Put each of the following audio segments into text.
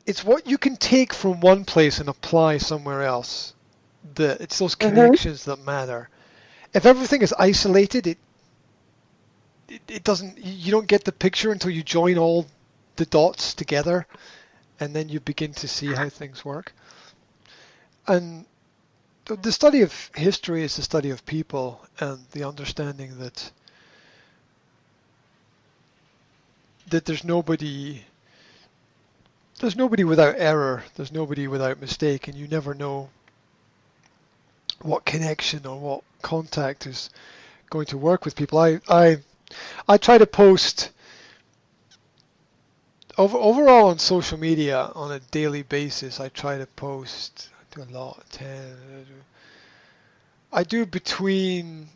it's what you can take from one place and apply somewhere else. It's those Mm-hmm. connections that matter. If everything is isolated, it doesn't. You don't get the picture until you join all the dots together, and then you begin to see how things work. And the study of history is the study of people and the understanding that there's nobody without error, there's nobody without mistake, and you never know what connection or what contact is going to work with people. I try to post overall on social media on a daily basis. I try to post. I do a lot. I do between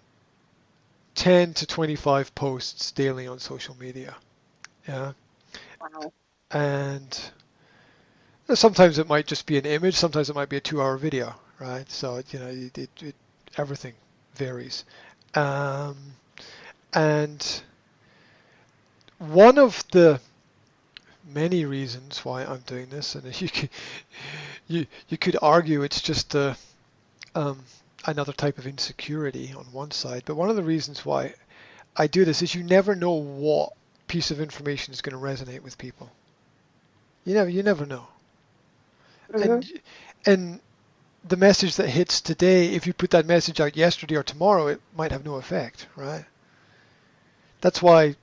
10 to 25 posts daily on social media. Yeah, Wow. and sometimes it might just be an image. Sometimes it might be a 2-hour video. Right. So everything varies. Um, and one of the many reasons why I'm doing this, and you could argue it's just um, another type of insecurity on one side, but one of the reasons why I do this is you never know what piece of information is going to resonate with people. You never know, Mm-hmm. and and the message that hits today, if you put that message out yesterday or tomorrow, it might have no effect, right? That's why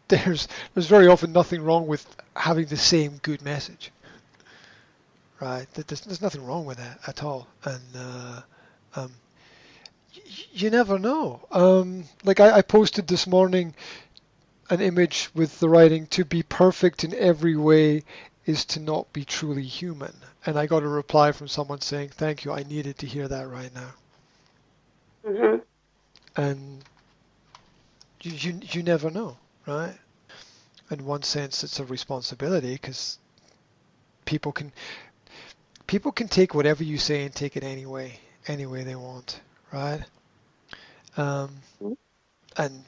there's very often nothing wrong with having the same good message. Right? There's nothing wrong with that at all, and um, you never know. Like I posted this morning an image with the writing, "To be perfect in every way is to not be truly human," and I got a reply from someone saying, "Thank you, I needed to hear that right now." Mm-hmm. And you never know, right? In one sense, it's a responsibility because people can people can take whatever you say and take it any way they want, right? Um, and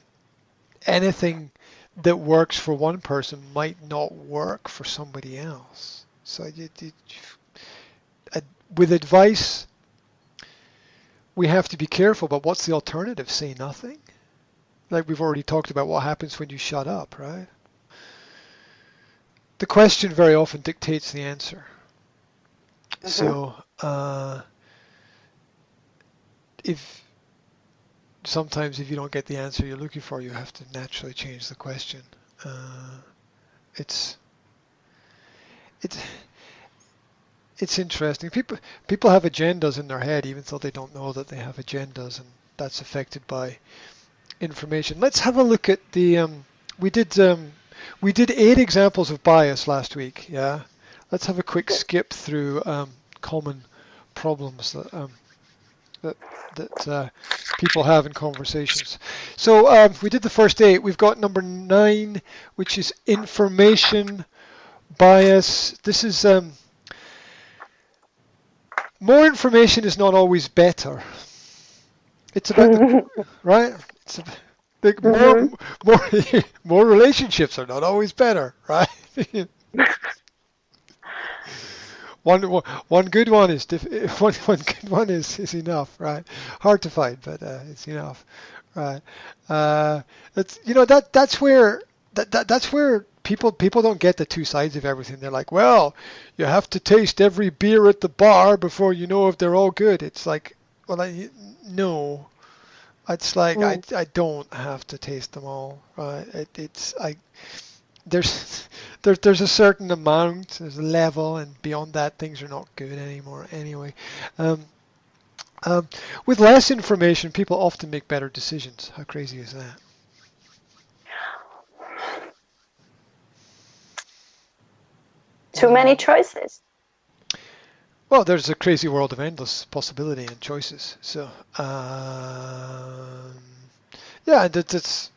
anything that works for one person might not work for somebody else. So uh, with advice, we have to be careful. But what's the alternative? Say nothing. Like we've already talked about, what happens when you shut up, right? The question very often dictates the answer. Mm-hmm. So if sometimes if you don't get the answer you're looking for, you have to naturally change the question. Uh, it's it's it's interesting. People have agendas in their head, even though they don't know that they have agendas, and that's affected by information. Let's have a look at the. We did um, we did 8 examples of bias last week. Yeah. Let's have a quick skip through common problems that that people have in conversations. So we did the first 8. We've got number 9, which is information bias. This is more information is not always better. It's about the right. It's a, like Mm-hmm. more more relationships are not always better, right? one good one is one good one is enough, right? Hard to find, but it's enough, right? That's that's where that's where people don't get the two sides of everything. They're like, well, you have to taste every beer at the bar before you know if they're all good. It's like, well, no. It's like Mm. I don't have to taste them all, right? It's I there's there's a certain amount, there's a level, and beyond that, things are not good anymore. Anyway, um, um, with less information, people often make better decisions. How crazy is that? Too many Mm. choices. Well, there's a crazy world of endless possibility and choices. So, yeah, and it's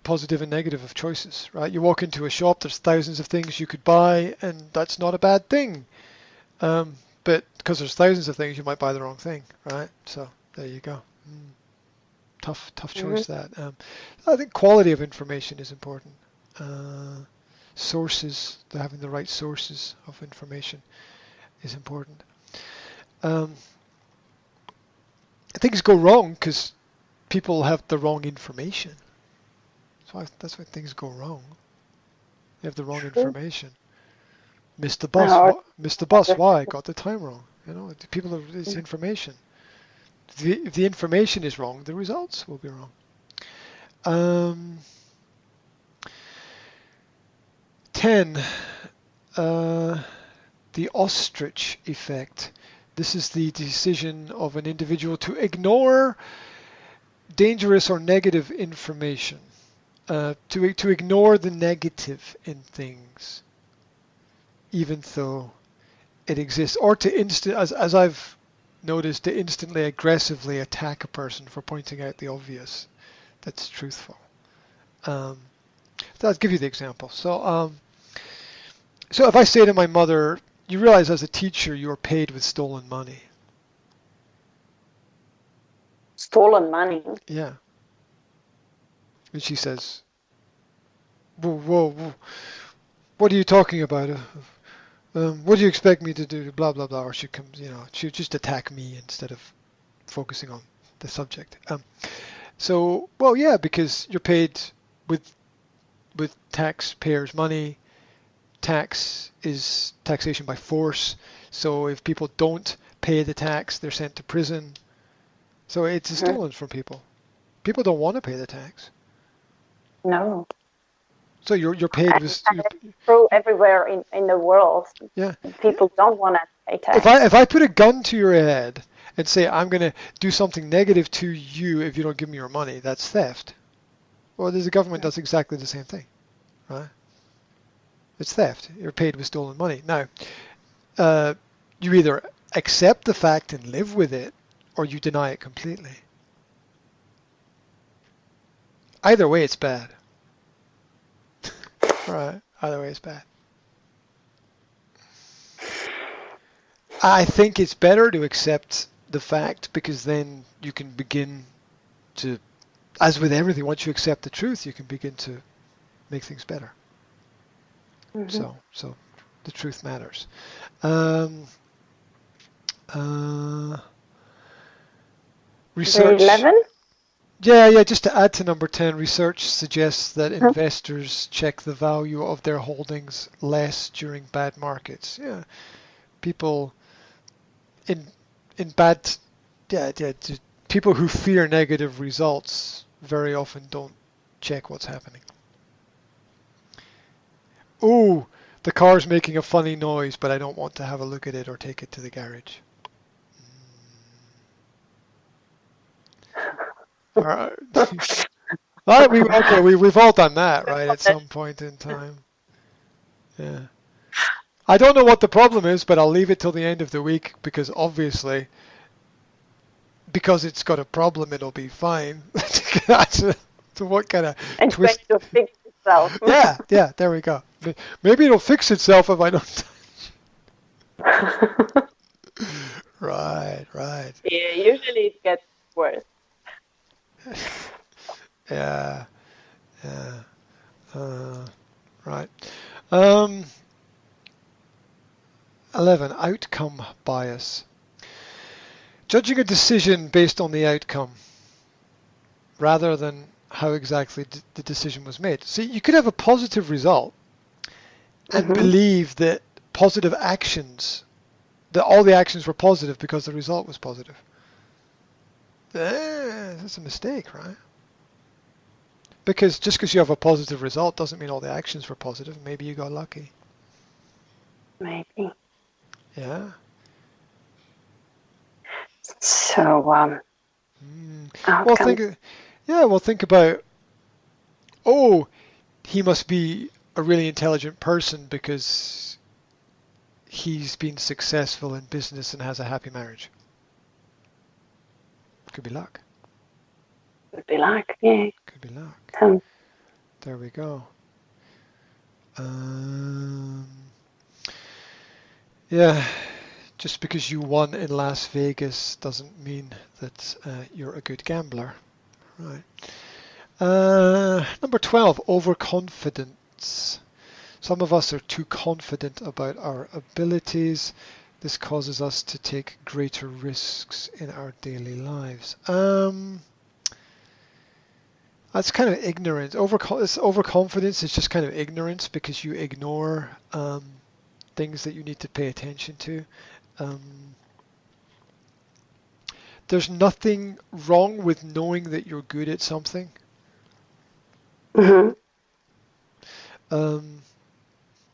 positive and negative of choices, right? You walk into a shop, there's thousands of things you could buy, and that's not a bad thing. But because there's thousands of things, you might buy the wrong thing, right? So there you go. Tough Mm-hmm. choice that. I think quality of information is important. Sources, having the right sources of information is important. Things go wrong because people have the wrong information. So that's why things go wrong. They have the wrong information. Missed the bus. Missed the bus. Why? Got the time wrong. The people have this information. If the information is wrong, the results will be wrong. 10. The ostrich effect. This is the decision of an individual to ignore dangerous or negative information, to ignore the negative in things, even though it exists, or to as I've noticed, to instantly aggressively attack a person for pointing out the obvious. That's truthful. So I'll give you the example. So if I say to my mother, you realize as a teacher you are paid with stolen money. Stolen money? Yeah. And she says, whoa, what are you talking about? What do you expect me to do? Blah, blah, blah. Or she comes, she'll just attack me instead of focusing on the subject. So, well, yeah, because you're paid with taxpayers' money. Tax is taxation by force. So if people don't pay the tax, they're sent to prison. So it's stolen from people. People don't want to pay the tax. No. So you're paid with. True everywhere in the world. Yeah. People don't want to pay tax. If I put a gun to your head and say I'm going to do something negative to you if you don't give me your money, that's theft. Well, the government does exactly the same thing, right? It's theft. You're paid with stolen money. Now, you either accept the fact and live with it, or you deny it completely. Either way, it's bad. Right. Either way, it's bad. I think it's better to accept the fact, because then you can begin to, as with everything, once you accept the truth, you can begin to make things better. So the truth matters. Research. 11? Yeah, just to add to number 10, research suggests that investors check the value of their holdings less during bad markets. Yeah, people in bad, people who fear negative results very often don't check what's happening. Ooh, the car's making a funny noise, but I don't want to have a look at it or take it to the garage. All right. Right, we've all done that, right, at some point in time. Yeah. I don't know what the problem is, but I'll leave it till the end of the week, because obviously, because it's got a problem, it'll be fine. So what kind of and twist? to fix itself. Yeah, there we go. Maybe it'll fix itself if I don't touch. Right. Yeah, usually it gets worse. Yeah. Right. 11, outcome bias. Judging a decision based on the outcome rather than how exactly the decision was made. See, you could have a positive result and believe that positive actions, that all the actions were positive because the result was positive. That's a mistake, right? Because just because you have a positive result doesn't mean all the actions were positive. Maybe you got lucky. Maybe. Yeah. So, well, think about, he must be a really intelligent person because he's been successful in business and has a happy marriage. Could be luck. Could be luck, yeah. Could be luck. There we go. Yeah, just because you won in Las Vegas doesn't mean that you're a good gambler. Right. Number 12, overconfident. Some of us are too confident about our abilities. This causes us to take greater risks in our daily lives. That's kind of ignorance. Overconfidence is just kind of ignorance because you ignore things that you need to pay attention to. There's nothing wrong with knowing that you're good at something. Mm-hmm.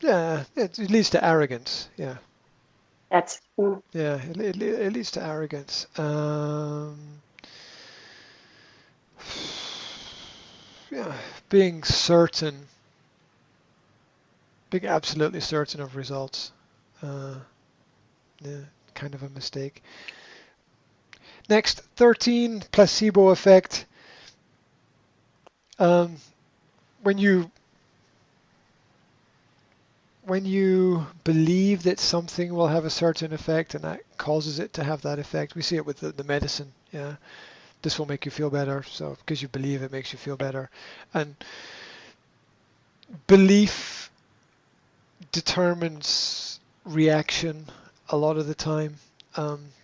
Yeah, it leads to arrogance. Yeah, That's yeah, it leads to arrogance. Yeah, being certain, being absolutely certain of results. Yeah, kind of a mistake. Next, 13, placebo effect. When you believe that something will have a certain effect and that causes it to have that effect, we see it with the medicine. Yeah, this will make you feel better. So because you believe it makes you feel better, and belief determines reaction a lot of the time.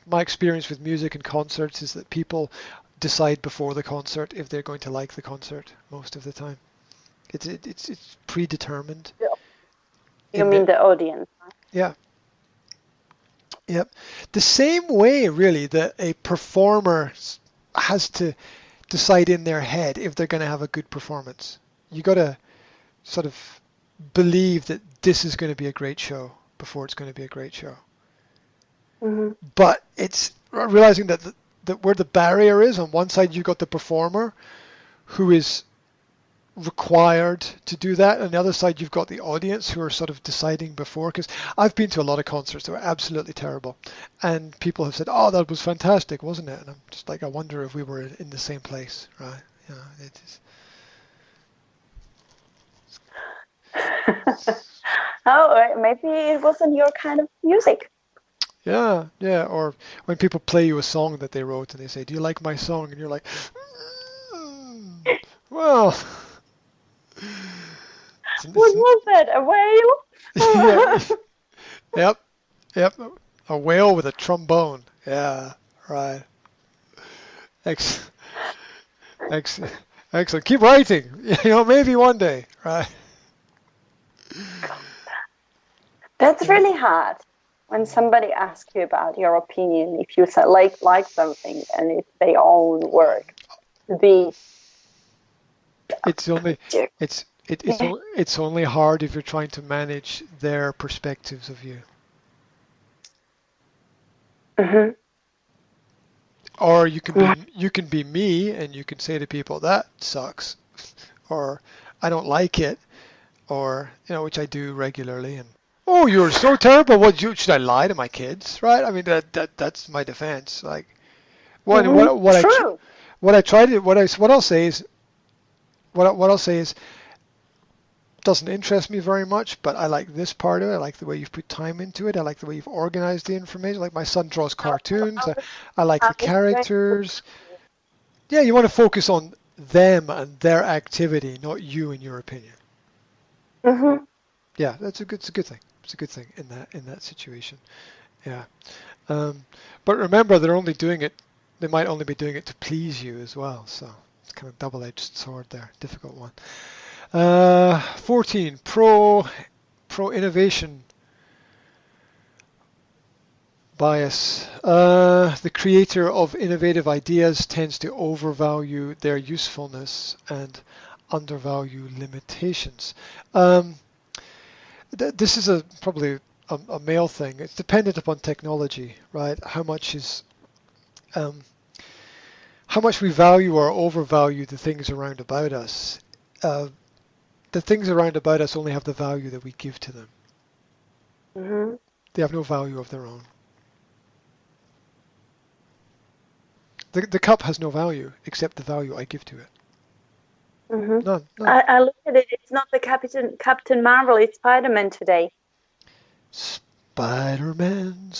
My experience with music and concerts is that people decide before the concert if they're going to like the concert most of the time. It's predetermined. you mean the audience? Yeah. Yep. The same way, really, that a performer has to decide in their head if they're going to have a good performance. You got to sort of believe that this is going to be a great show before it's going to be a great show. Mm-hmm. But it's realizing that where the barrier is, on one side you've got the performer who is required to do that, and on the other side you've got the audience who are sort of deciding before. Because I've been to a lot of concerts that were absolutely terrible, and people have said, "Oh, that was fantastic, wasn't it?" And I'm just like, I wonder if we were in the same place, right? Yeah, it is. Oh, maybe it wasn't your kind of music. Yeah, yeah. Or when people play you a song that they wrote and they say, "Do you like my song?" and you're like, well, What was that? A whale? yeah, yep. A whale with a trombone. Yeah, right. Excellent. Excellent. Keep writing. Maybe one day, right? That's really hard when somebody asks you about your opinion. If you say, like something and it's their own work, It's only hard if you're trying to manage their perspectives of you. Mm-hmm. Or you can be me and you can say to people, that sucks, or I don't like it, or which I do regularly. And oh, you're so terrible. Should I lie to my kids, right? I mean that's my defense. Like what True. what I'll say is doesn't interest me very much, but I like this part of it. I like the way you've put time into it. I like the way you've organized the information. Like my son draws cartoons. I like the characters. Yeah, you want to focus on them and their activity, not you and your opinion. Mm-hmm. Yeah, it's a good thing. It's a good thing in that situation. Yeah. But remember, they're only doing it. They might only be doing it to please you as well. So it's kind of double-edged sword there. Difficult one. 14, pro innovation bias. The creator of innovative ideas tends to overvalue their usefulness and undervalue limitations. This is probably a male thing. It's dependent upon technology, right? How much we value or overvalue the things around about us. The things around about us only have the value that we give to them. Mm-hmm. They have no value of their own. The cup has no value except the value I give to it. Mm-hmm. None. I look at it. It's not the Captain Marvel. It's Spider-Man today. Spider-Man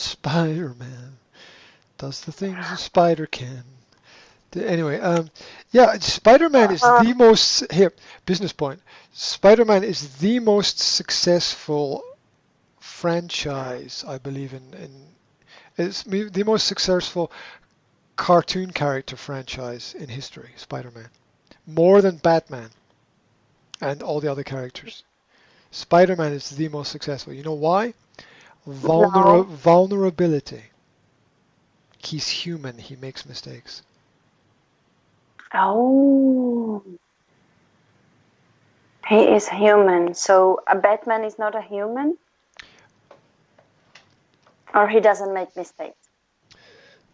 does the things a spider can. Anyway, yeah, Spider-Man is Uh, the most here. Business point. Spider-Man is the most successful franchise, I believe in. It's the most successful cartoon character franchise in history. Spider-Man, more than Batman and all the other characters. Spider-Man is the most successful. You know why? no. Vulnerability. He's human. He makes mistakes. Oh, he is human. So a Batman is not a human, or he doesn't make mistakes.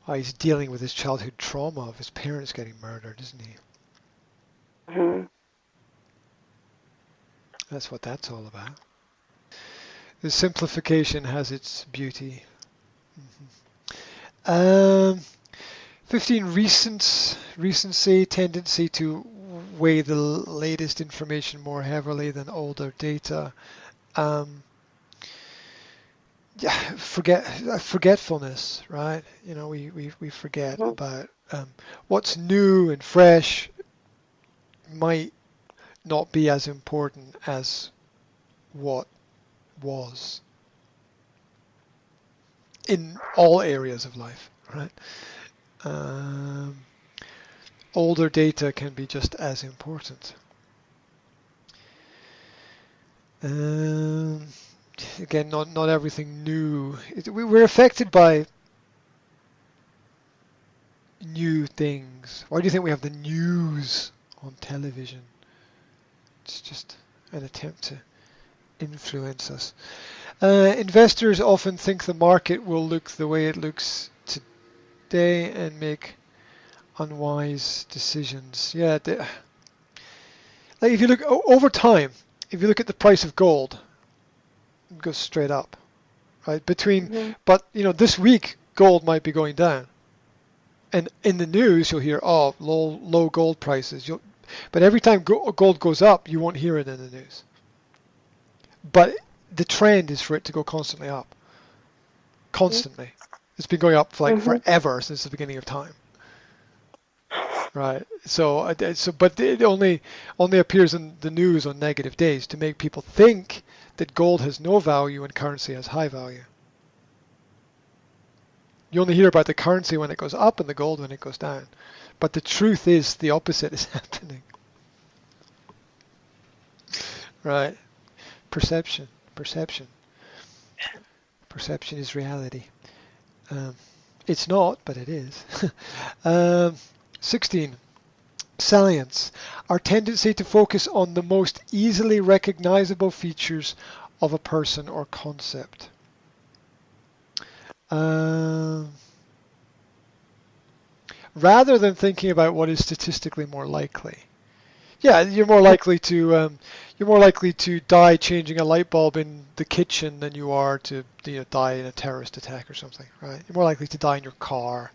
Oh, he's dealing with his childhood trauma of his parents getting murdered, isn't he? Hmm. That's what that's all about. The simplification has its beauty. Um, 15, recency, tendency to weigh the latest information more heavily than older data. Um, yeah, forgetfulness, right? You know, we forget Hmm. about what's new and fresh might not be as important as what was in all areas of life, right? Um, older data can be just as important. Um, again, not everything new. We're affected by new things. Why do you think we have the news on television? It's just an attempt to influence us. Investors often think the market will look the way it looks today and make unwise decisions. Yeah, like if you look over time, if you look at the price of gold, it goes straight up, right? Hmm. But this week gold might be going down, and in the news you'll hear, oh, low gold prices. But every time gold goes up, you won't hear it in the news. But the trend is for it to go constantly up, constantly. It's been going up for like Hmm. forever since the beginning of time. Right. But it only appears in the news on negative days to make people think that gold has no value and currency has high value. You only hear about the currency when it goes up and the gold when it goes down. But the truth is the opposite is happening. Right. Perception. Perception. Perception is reality. Um, it's not, but it is. um, 16. Salience, our tendency to focus on the most easily recognizable features of a person or concept. Um, rather than thinking about what is statistically more likely. Yeah, you're more likely to die changing a light bulb in the kitchen than you are to die in a terrorist attack or something, right? You're more likely to die in your car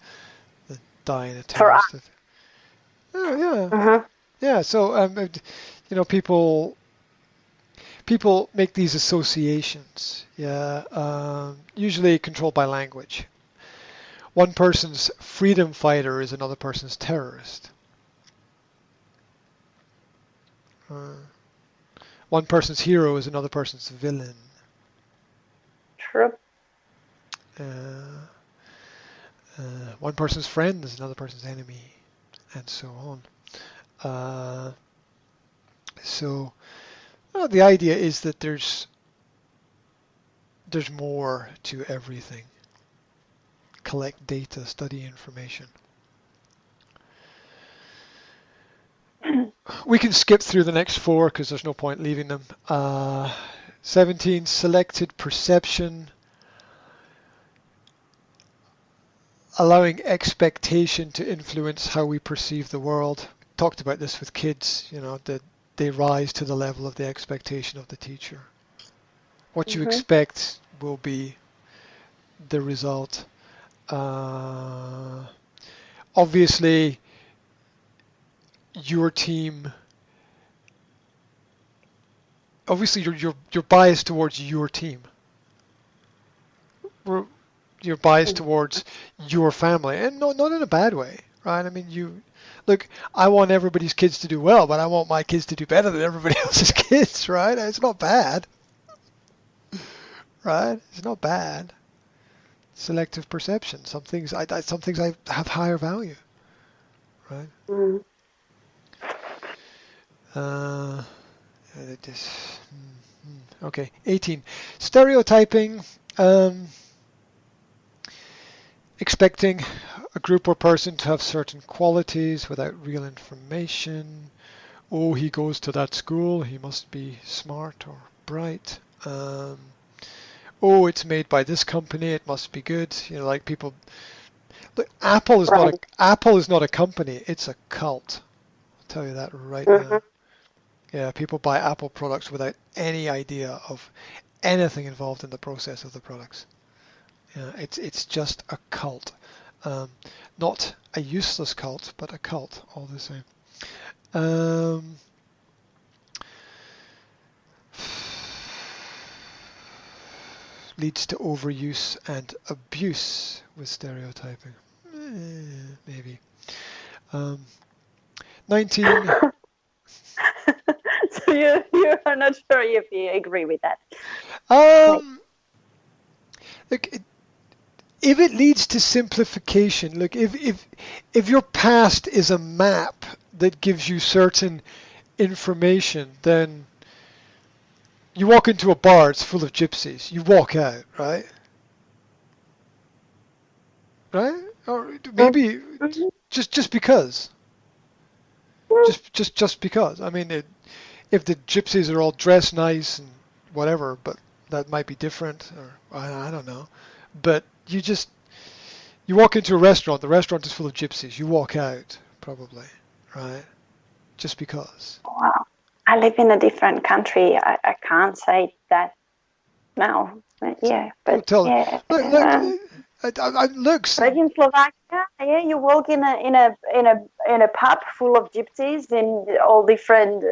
than die in a For us. terrorist attack. Oh, yeah, Uh-huh. yeah. So people make these associations, yeah, usually controlled by language. One person's freedom fighter is another person's terrorist. Uh, one person's hero is another person's villain. True. Uh, one person's friend is another person's enemy, and so on. Uh, so the idea is that there's more to everything. Collect data, study information. We can skip through the next four because there's no point leaving them. 17, selected perception, allowing expectation to influence how we perceive the world. Talked about this with kids, that they rise to the level of the expectation of the teacher. What you Hmm. expect will be the result. Uh, obviously, your team. Obviously, you're biased towards your team. You're biased towards your family, and not in a bad way. right? I mean, look, I want everybody's kids to do well, but I want my kids to do better than everybody else's kids, right? It's not bad, right? It's not bad. Selective perception. Some things I have higher value, right? Mm. Uh, this, okay, 18. Stereotyping. Expecting a group or person to have certain qualities without real information. Oh, he goes to that school, he must be smart or bright. Oh, it's made by this company, it must be good. You know, like people. Look, Apple is not a company, it's a cult. I'll tell you that right now. Yeah, people buy Apple products without any idea of anything involved in the process of the products. Yeah, it's just a cult. Not a useless cult, but a cult all the same. Leads to overuse and abuse with stereotyping. Maybe. 19. So you are not sure if you agree with that. Look, if it leads to simplification, look, if your past is a map that gives you certain information, then you walk into a bar, it's full of gypsies. You walk out, right? Right? Or maybe just because. Just because. I mean, if the gypsies are all dressed nice and whatever, but that might be different, or I don't know. But you walk into a restaurant, the restaurant is full of gypsies. You walk out, probably, right? Just because. Wow. I live in a different country. I can't say that now. Yeah, but yeah. Look. But in Slovakia, yeah, you walk in a pub full of gypsies in all different.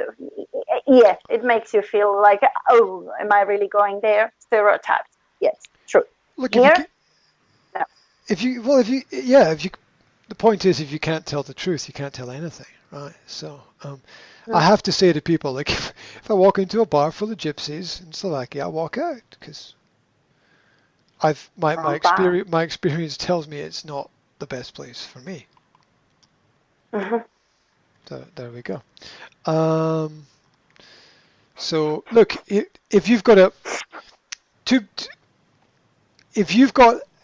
Yeah, it makes you feel like, oh, am I really going there? Stereotypes. Yes, true. Look, here, no. The point is, if you can't tell the truth, you can't tell anything, right? So, I have to say to people, like, if I walk into a bar full of gypsies in Slovakia, I walk out because my experience tells me it's not the best place for me. So there we go. So look, if you've got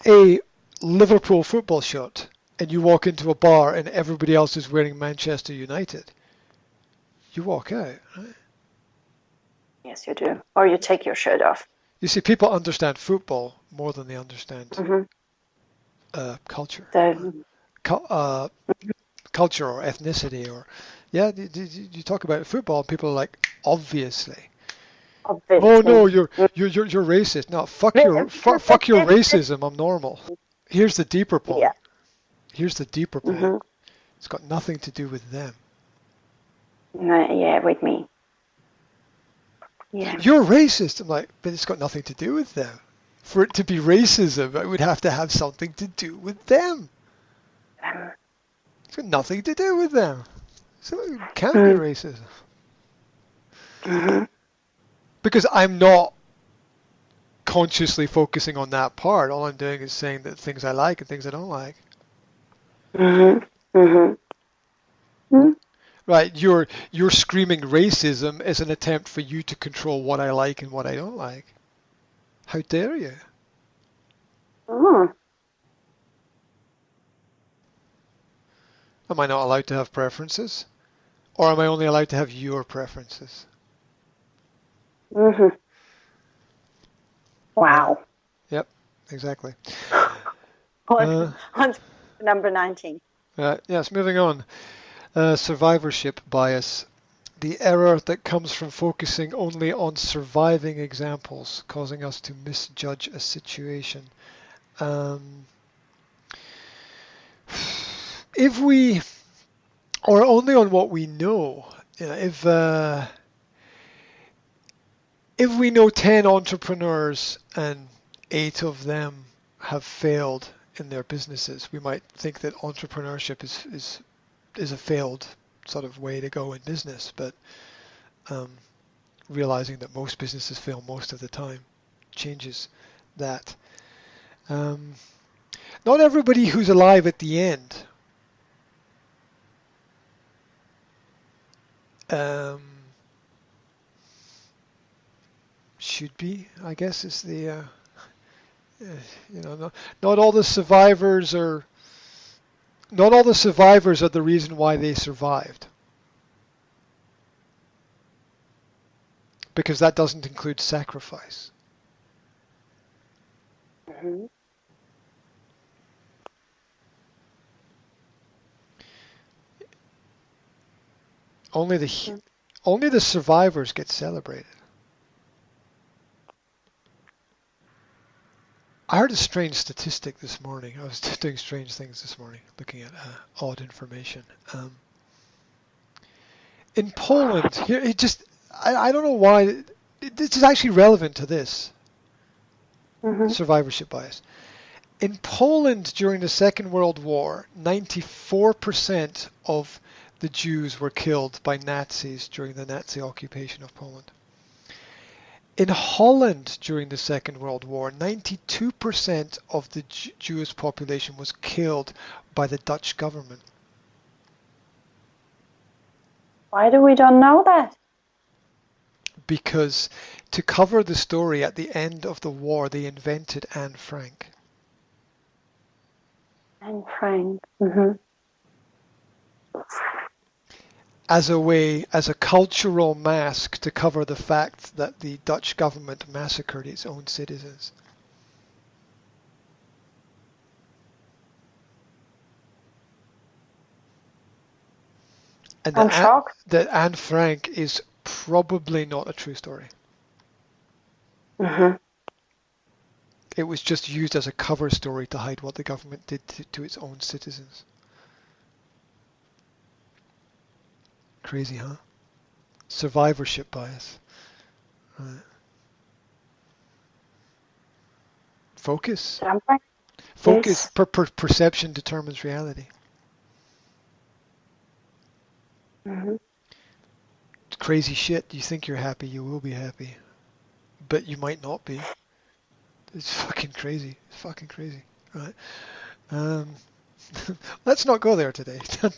a Liverpool football shirt and you walk into a bar and everybody else is wearing Manchester United, you walk out, right? Yes, you do. Or you take your shirt off. You see, people understand football more than they understand culture. Culture or ethnicity, or you talk about football, and people are like, obviously. Oh no, you're racist. No, fuck your racism. I'm normal. Here's the deeper point. Yeah. Here's the deeper point. It's got nothing to do with them. Yeah, with me. Yeah. You're racist. I'm like, but it's got nothing to do with them. For it to be racism, it would have to have something to do with them. It's got nothing to do with them. So it can't be racism. Because I'm not consciously focusing on that part. All I'm doing is saying that things I like and things I don't like. Right, you're screaming racism as an attempt for you to control what I like and what I don't like. How dare you? Am I not allowed to have preferences? Or am I only allowed to have your preferences? Wow. Yep, exactly. On number 19. Yes, moving on. Survivorship bias. The error that comes from focusing only on surviving examples, causing us to misjudge a situation. If we, or only on what we know, if we know 10 entrepreneurs and 8 of them have failed in their businesses. We might think that entrepreneurship is a failed sort of way to go in business, but realizing that most businesses fail most of the time changes that. Not everybody who's alive at the end should be, I guess, is the not all the survivors are the reason why they survived, because that doesn't include sacrifice. Mm-hmm. Only the survivors get celebrated. I heard a strange statistic this morning. I was doing strange things this morning, looking at odd information. In Poland, here I don't know why. This is actually relevant to this survivorship bias. In Poland during the Second World War, 94% of the Jews were killed by Nazis during the Nazi occupation of Poland. In Holland during the Second World War, 92% of the Jewish population was killed by the Dutch government. Why do we don't know that? Because to cover the story at the end of the war, they invented Anne Frank. Anne Frank. Mm-hmm. As a cultural mask to cover the fact that the Dutch government massacred its own citizens. And I'm shocked. that Anne Frank is probably not a true story. Mm-hmm. It was just used as a cover story to hide what the government did to its own citizens. Crazy, huh? Survivorship bias. Right. Focus. Focus. Yes. Perception determines reality. Mm-hmm. Crazy shit. You think you're happy, you will be happy. But you might not be. It's fucking crazy. It's fucking crazy. Right. Let's not go there today. Yeah,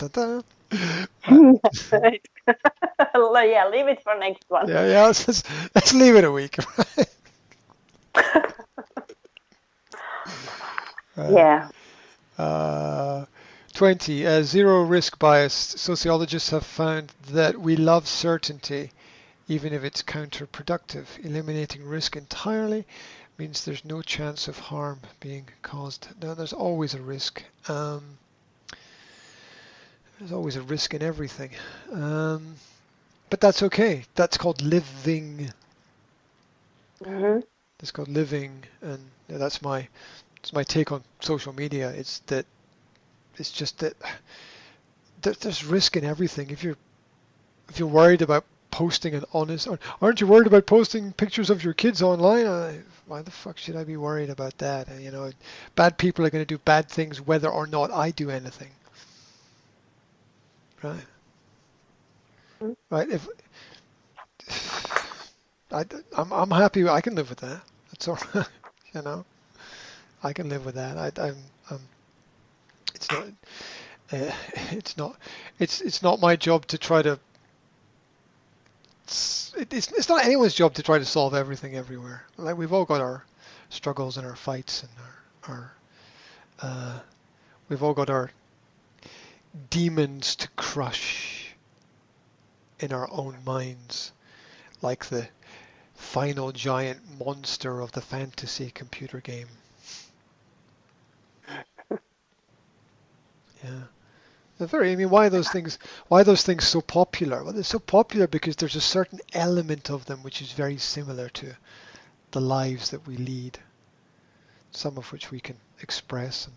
leave it for next one. Yeah. Let's leave it a week. Yeah. 20. Zero risk bias. Sociologists have found that we love certainty, even if it's counterproductive. Eliminating risk entirely means there's no chance of harm being caused. Now, there's always a risk. There's always a risk in everything. But that's okay. That's called living. Mm-hmm. It's called living, and that's my take on social media. It's just that there's risk in everything. If you're worried about posting an honest, aren't you worried about posting pictures of your kids online? Why the fuck should I be worried about that? Bad people are going to do bad things whether or not I do anything. Right. Mm-hmm. Right. If I'm happy, I can live with that. That's all right. I can live with that. It's not my job to try to. It's not anyone's job to try to solve everything everywhere. Like, we've all got our struggles and our fights and we've all got our demons to crush in our own minds, like the final giant monster of the fantasy computer game. Yeah. Why are those things so popular? Well, they're so popular because there's a certain element of them which is very similar to the lives that we lead, some of which we can express and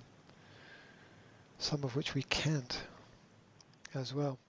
some of which we can't as well.